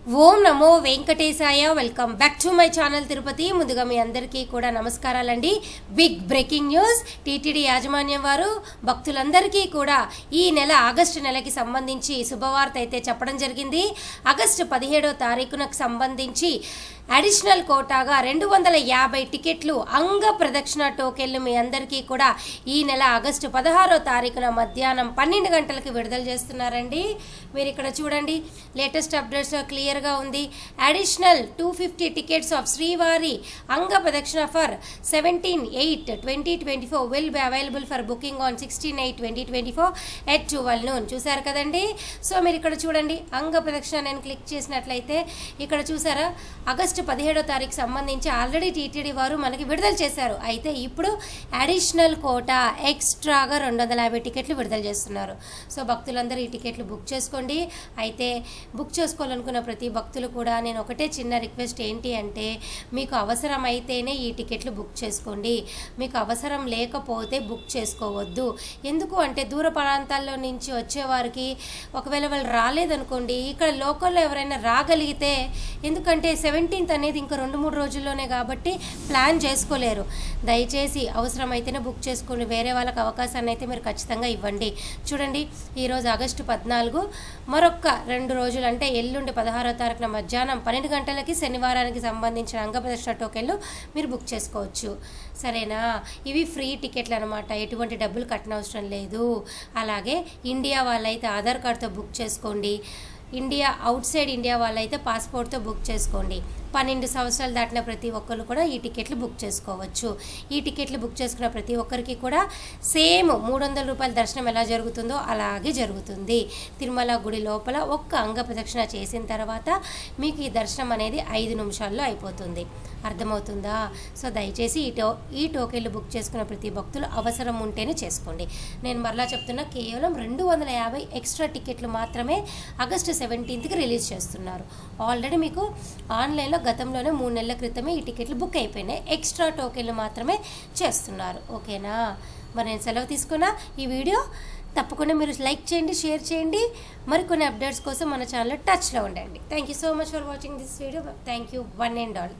Om Namo Venkatesaya. Welcome back to my channel Tirupati. ముందుగా మీ అందరికీ కూడా నమస్కారాలండి. Big breaking news. టీటీడీ యాజమాన్యం వారు భక్తులందరికీ కూడా ఈ నెల ఆగస్టు నెలకి సంబంధించి శుభవార్త అయితే చెప్పడం జరిగింది. ఆగస్టు 17వ తారీఖునకు సంబంధించి అడిషనల్ కోటాగా 250 టికెట్లు అంగ ప్రదక్షిణ టోకెన్లు మీ అందరికీ కూడా ఈ నెల ఆగస్టు 16వ తారీఖున మధ్యాహ్నం 12 గంటలకు విడుదల చేస్తున్నారండి. మీరు ఇక్కడ చూడండి, లేటెస్ట్ అప్డేట్స్ క్లియర్గా ఉంది. అడిషనల్ 250 టికెట్స్ ఆఫ్ శ్రీవారి అంగ ప్రదక్షిణ for 17/8/2024 will be available for booking on 16/8/2024 at 12 noon. చూసారు కదండి. సో మీరు ఇక్కడ చూడండి, అంగ ప్రదక్షిణ నేను క్లిక్ చేసినట్లయితే ఇక్కడ చూసారా, ఆగస్టు 17వ తారీఖు సంబంధించి ఆల్రెడీ టీటీడీ వారు మనకి విడుదల చేశారు. అయితే ఇప్పుడు అడిషనల్ కోటా ఎక్స్ట్రాగా 250 టికెట్లు విడుదల చేస్తున్నారు. సో భక్తులందరూ ఈ టికెట్లు బుక్ చేసుకోండి. అయితే బుక్ చేసుకోవాలనుకున్న ప్రతి భక్తులు కూడా నేను ఒకటే చిన్న రిక్వెస్ట్ ఏంటి అంటే, మీకు అవసరం అయితేనే ఈ టికెట్లు బుక్ చేసుకోండి. మీకు అవసరం లేకపోతే బుక్ చేసుకోవద్దు. ఎందుకు అంటే దూర ప్రాంతాల్లో నుంచి వచ్చేవారికి ఒకవేళ వాళ్ళు రాలేదనుకోండి, ఇక్కడ లోకల్లో ఎవరైనా రాగలిగితే, ఎందుకంటే 17th అనేది ఇంకా 2-3 రోజుల్లోనే కాబట్టి ప్లాన్ చేసుకోలేరు. దయచేసి అవసరమైతేనే బుక్ చేసుకోండి. వేరే వాళ్ళకి అవకాశాన్ని అయితే మీరు ఖచ్చితంగా ఇవ్వండి. చూడండి, ఈరోజు ఆగస్టు 14, మరొక 2 రోజులు అంటే ఎల్లుండి 16వ తారీఖున మధ్యాహ్నం 12 గంటలకి శనివారానికి సంబంధించిన అంగప్రదక్షిణ టోకెన్లు మీరు బుక్ చేసుకోవచ్చు. సరేనా? ఇవి ఫ్రీ టికెట్లు అనమాట, ఎటువంటి డబ్బులు కట్టనవసరం లేదు. అలాగే ఇండియా వాళ్ళైతే ఆధార్ కార్డుతో బుక్ చేసుకోండి. ఇండియా అవుట్ సైడ్ ఇండియా వాళ్ళైతే పాస్పోర్ట్తో బుక్ చేసుకోండి. 12 సంవత్సరాలు దాటిన ప్రతి ఒక్కరు కూడా ఈ టికెట్లు బుక్ చేసుకోవచ్చు. ఈ టికెట్లు బుక్ చేసుకున్న ప్రతి ఒక్కరికి కూడా సేమ్ 300 రూపాయల దర్శనం ఎలా జరుగుతుందో అలాగే జరుగుతుంది. తిరుమల గుడి లోపల ఒక్క అంగ ప్రదక్షిణ చేసిన తర్వాత మీకు ఈ దర్శనం అనేది 5 నిమిషాల్లో అయిపోతుంది. అర్థమవుతుందా? సో దయచేసి ఈ టోకెన్లు బుక్ చేసుకున్న ప్రతి భక్తులు అవసరం ఉంటేనే చేసుకోండి. నేను మరలా చెప్తున్నా, కేవలం 250 ఎక్స్ట్రా టికెట్లు మాత్రమే ఆగస్టు 17కి రిలీజ్ చేస్తున్నారు. ఆల్రెడీ మీకు ఆన్లైన్లో గతంలోనే 3 నెలల క్రితమే ఈ టికెట్లు బుక్ అయిపోయినాయి. ఎక్స్ట్రా టోకెన్లు మాత్రమే చేస్తున్నారు. ఓకేనా? మరి నేను సెలవు తీసుకున్నా. ఈ వీడియో తప్పకుండా మీరు లైక్ చేయండి, షేర్ చేయండి. మరికొన్ని అప్డేట్స్ కోసం మన ఛానల్ టచ్లో ఉండండి. Thank you so much for watching this video. Thank you one and all.